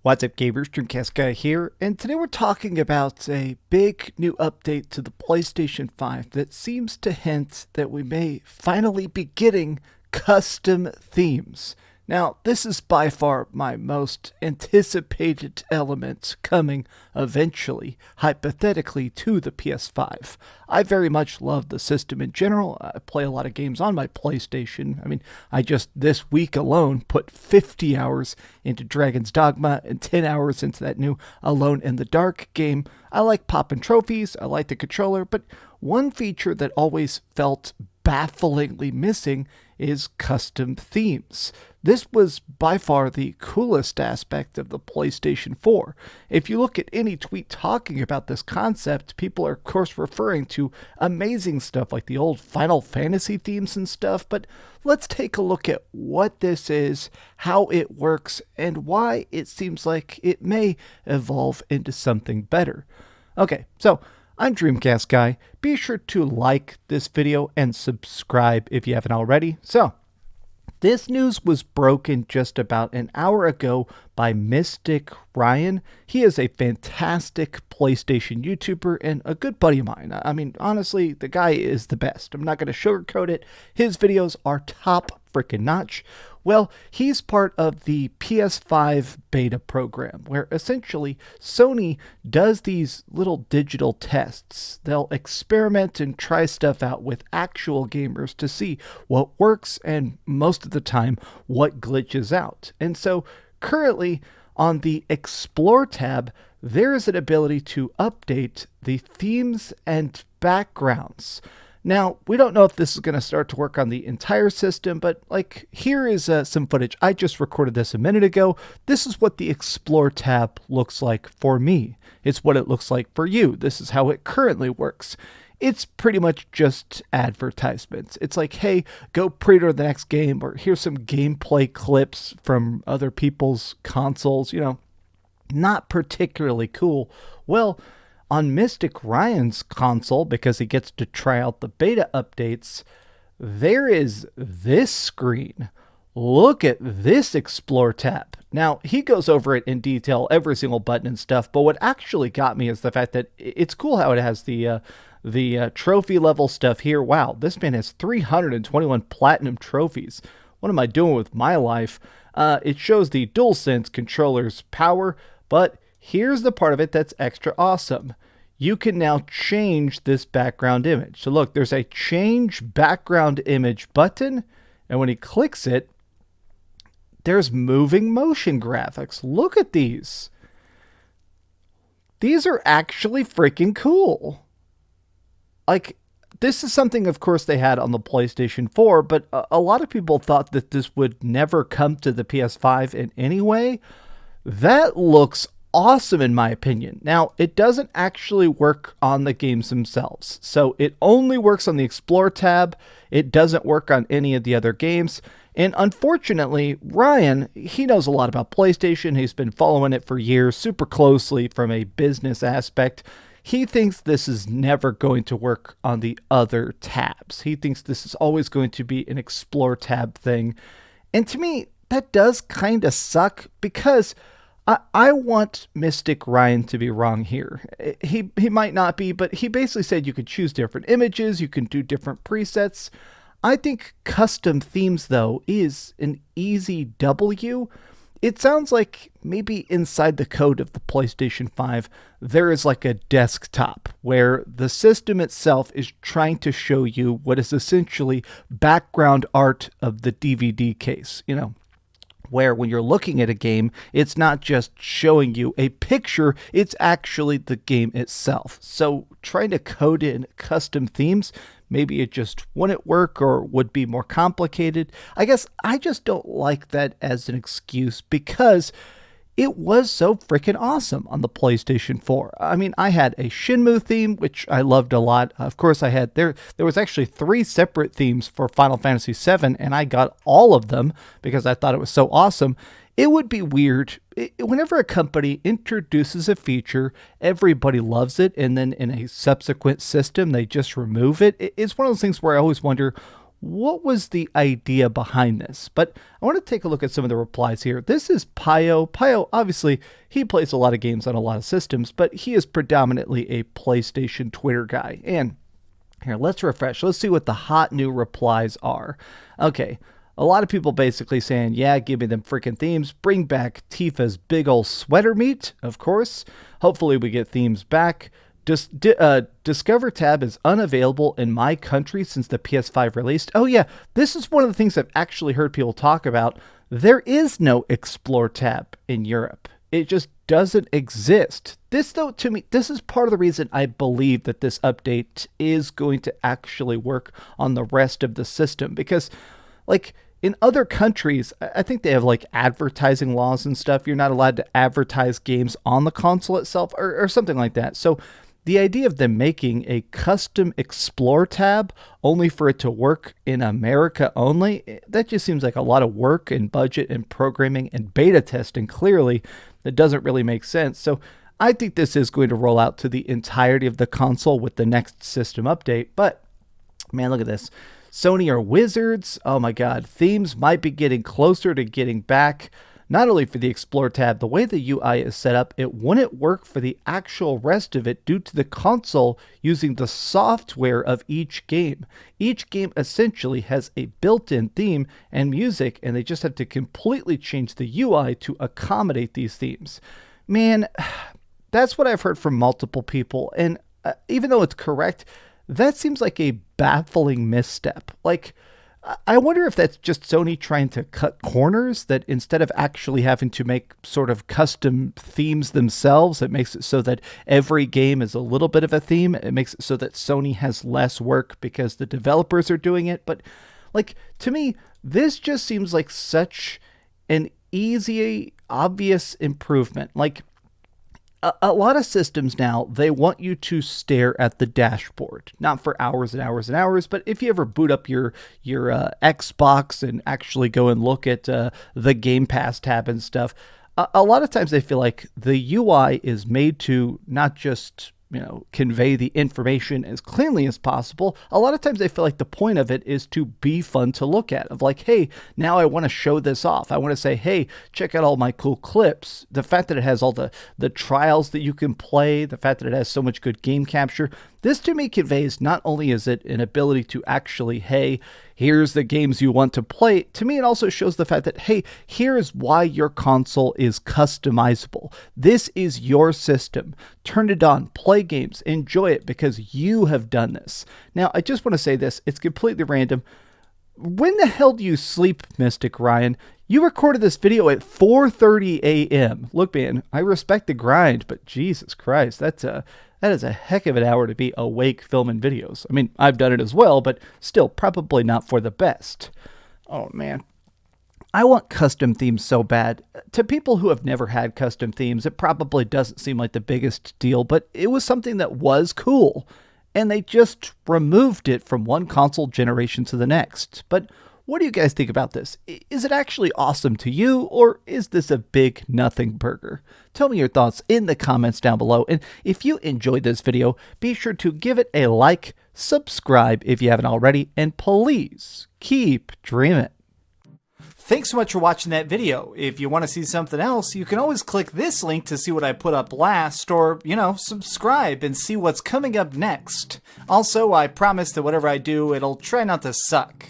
What's up, gamers? DreamcastGuy here, and today we're talking about a big new update to the PlayStation 5 that seems to hint that we may finally be getting custom themes. Now, this is by far my most anticipated element coming eventually, hypothetically, to the PS5. I very much love the system in general. I play a lot of games on my PlayStation. I just this week alone put 50 hours into Dragon's Dogma and 10 hours into that new Alone in the Dark game. I like popping trophies, I like the controller, but one feature that always felt bafflingly missing is custom themes. This was by far the coolest aspect of the PlayStation 4. If you look at any tweet talking about this concept, people are of course referring to amazing stuff like the old Final Fantasy themes and stuff, but let's take a look at what this is, how it works, and why it seems like it may evolve into something better. Okay, so I'm DreamcastGuy. Be sure to like this video and subscribe if you haven't already. So, this news was broken just about an hour ago by Mystic Ryan. He is a fantastic PlayStation YouTuber and a good buddy of mine. Honestly, the guy is the best. I'm not going to sugarcoat it. His videos are top freaking notch. Well, he's part of the PS5 beta program, where essentially Sony does these little digital tests. They'll experiment and try stuff out with actual gamers to see what works and most of the time what glitches out. And so currently on the Explore tab, there is an ability to update the themes and backgrounds. Now, we don't know if this is going to start to work on the entire system, but here is some footage. I just recorded this a minute ago. This is what the Explore tab looks like for me. It's what it looks like for you. This is how it currently works. It's pretty much just advertisements. It's like, hey, go pre-order the next game, or here's some gameplay clips from other people's consoles, not particularly cool. Well, on Mystic Ryan's console, because he gets to try out the beta updates, there is this screen. Look at this Explore tab. Now, he goes over it in detail, every single button and stuff, but what actually got me is the fact that it's cool how it has the trophy level stuff here. Wow, this man has 321 platinum trophies. What am I doing with my life? It shows the DualSense controller's power, but here's the part of it that's extra awesome. You can now change this background image. So look, there's a change background image button, and when he clicks it, there's moving motion graphics. Look at these. These are actually freaking cool. This is something, of course, they had on the PlayStation 4, but a lot of people thought that this would never come to the PS5 in any way. That looks awesome in my opinion. Now, it doesn't actually work on the games themselves. So it only works on the Explore tab. It doesn't work on any of the other games. And unfortunately, Ryan, he knows a lot about PlayStation. He's been following it for years, super closely from a business aspect. He thinks this is never going to work on the other tabs. He thinks this is always going to be an Explore tab thing. And to me, that does kind of suck, because I want Mystic Ryan to be wrong here. He might not be, but he basically said you could choose different images, you can do different presets. I think custom themes, though, is an easy W. It sounds like maybe inside the code of the PlayStation 5, there is like a desktop where the system itself is trying to show you what is essentially background art of the DVD case, where when you're looking at a game, it's not just showing you a picture, it's actually the game itself. So trying to code in custom themes, maybe it just wouldn't work or would be more complicated. I guess I just don't like that as an excuse, because it was so freaking awesome on the PlayStation 4. I had a Shenmue theme, which I loved a lot. Of course, I had there was actually 3 separate themes for Final Fantasy VII, and I got all of them because I thought it was so awesome. It would be weird whenever a company introduces a feature, everybody loves it, and then in a subsequent system, they just remove it. It's one of those things where I always wonder, what was the idea behind this? But I want to take a look at some of the replies here. This is Pio. Pio, obviously, he plays a lot of games on a lot of systems, but he is predominantly a PlayStation Twitter guy. And here, let's refresh. Let's see what the hot new replies are. Okay, a lot of people basically saying, yeah, give me them freaking themes. Bring back Tifa's big ol' sweater meat, of course. Hopefully we get themes back. Discover tab is unavailable in my country since the PS5 released. Oh yeah, this is one of the things I've actually heard people talk about. There is no Explore tab in Europe. It just doesn't exist. This, though, to me, this is part of the reason I believe that this update is going to actually work on the rest of the system. Because, like, in other countries, I think they have, like, advertising laws and stuff. You're not allowed to advertise games on the console itself or something like that. So the idea of them making a custom Explore tab only for it to work in America only, that just seems like a lot of work and budget and programming and beta testing. Clearly, that doesn't really make sense. So I think this is going to roll out to the entirety of the console with the next system update. But man, look at this. Sony are wizards. Oh my God. Themes might be getting closer to getting back. Not only for the Explore tab, the way the UI is set up, it wouldn't work for the actual rest of it due to the console using the software of each game. Each game essentially has a built-in theme and music, and they just have to completely change the UI to accommodate these themes. Man, that's what I've heard from multiple people, and even though it's correct, that seems like a baffling misstep. Like, I wonder if that's just Sony trying to cut corners, that instead of actually having to make sort of custom themes themselves, it makes it so that every game is a little bit of a theme. It makes it so that Sony has less work because the developers are doing it. But like, to me, this just seems like such an easy, obvious improvement. Like, a lot of systems now, they want you to stare at the dashboard, not for hours and hours and hours, but if you ever boot up your Xbox and actually go and look at the Game Pass tab and stuff, a lot of times they feel like the UI is made to not just, you know, convey the information as cleanly as possible. A lot of times they feel like the point of it is to be fun to look at, of like, hey, now I want to show this off. I want to say, hey, check out all my cool clips. The fact that it has all the trials that you can play, the fact that it has so much good game capture, this to me conveys not only is it an ability to actually, hey, here's the games you want to play. To me, it also shows the fact that, hey, here's why your console is customizable. This is your system. Turn it on, play games, enjoy it because you have done this. Now, I just want to say this. It's completely random. When the hell do you sleep, Mystic Ryan? You recorded this video at 4:30 a.m. Look, man, I respect the grind, but Jesus Christ, that is a heck of an hour to be awake filming videos. I mean, I've done it as well, but still probably not for the best. Oh, man. I want custom themes so bad. To people who have never had custom themes, it probably doesn't seem like the biggest deal, but it was something that was cool. And they just removed it from one console generation to the next. But what do you guys think about this? Is it actually awesome to you, or is this a big nothing burger? Tell me your thoughts in the comments down below. And if you enjoyed this video, be sure to give it a like, subscribe if you haven't already, and please keep dreaming. Thanks so much for watching that video. If you want to see something else, you can always click this link to see what I put up last, or, you know, subscribe and see what's coming up next. Also, I promise that whatever I do, it'll try not to suck.